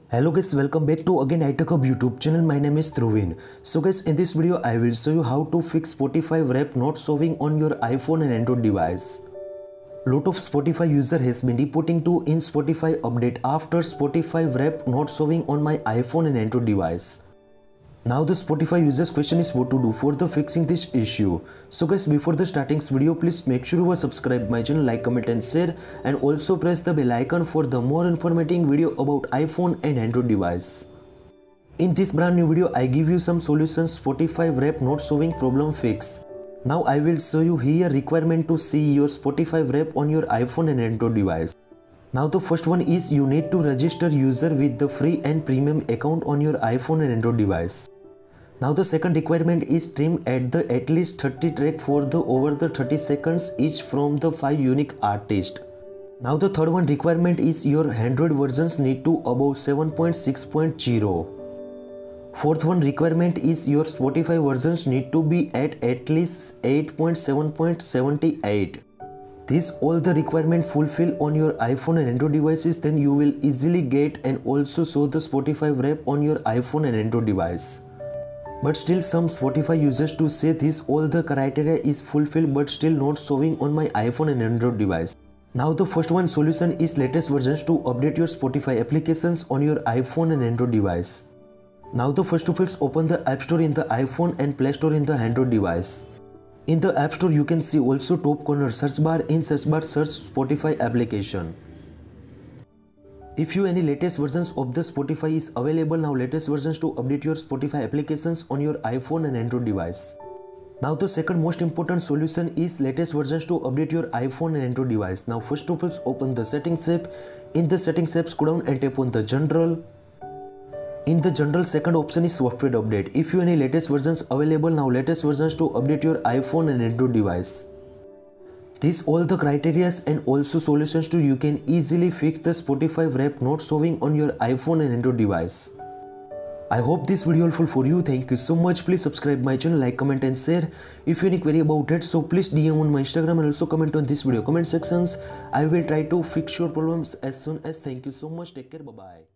Hello guys, welcome back to again iTechHub YouTube channel. My name is Dhruvin. So guys, in this video I will show you how to fix Spotify wrap not showing on your iPhone and Android device. Lot of Spotify user has been reporting to in Spotify update after Spotify wrap not showing on my iPhone and Android device. Now the Spotify users question is what to do for the fixing this issue. So guys, before the starting this video, please make sure you are subscribe my channel, like, comment and share, and also press the bell icon for the more informative video about iPhone and Android device. In this brand new video, I give you some solutions Spotify wrap not showing problem fix. Now I will show you here requirement to see your Spotify wrap on your iPhone and Android device. Now the first one is you need to register user with the free and premium account on your iPhone and Android device. Now the second requirement is stream at least 30 track for the over the 30 seconds each from the 5 unique artists. Now the third one requirement is your Android versions need to above 7.6.0. Fourth one requirement is your Spotify versions need to be at least 8.7.78. These all the requirement fulfill on your iPhone and Android devices, then you will easily get and also show the Spotify wrap on your iPhone and Android device. But still some Spotify users to say this all the criteria is fulfilled but still not showing on my iPhone and Android device. Now the first one solution is latest versions to update your Spotify applications on your iPhone and Android device. Now the first of all open the App Store in the iPhone and Play Store in the Android device. In the App Store you can see also top corner search bar, in search bar search Spotify application. If you any latest versions of the Spotify is available, now latest versions to update your Spotify applications on your iPhone and Android device. Now the second most important solution is latest versions to update your iPhone and Android device. Now first of all open the settings app. In the settings app scroll down and tap on the general. In the general second option is software update. If you any latest versions available, now latest versions to update your iPhone and Android device. These all the criteria and also solutions to you can easily fix the Spotify wrap not showing on your iPhone and Android device. I hope this video helpful for you. Thank you so much. Please subscribe my channel, like, comment and share. If you any query about it, so please DM on my Instagram and also comment on this video comment sections. I will try to fix your problems as soon as. Thank you so much. Take care. Bye bye.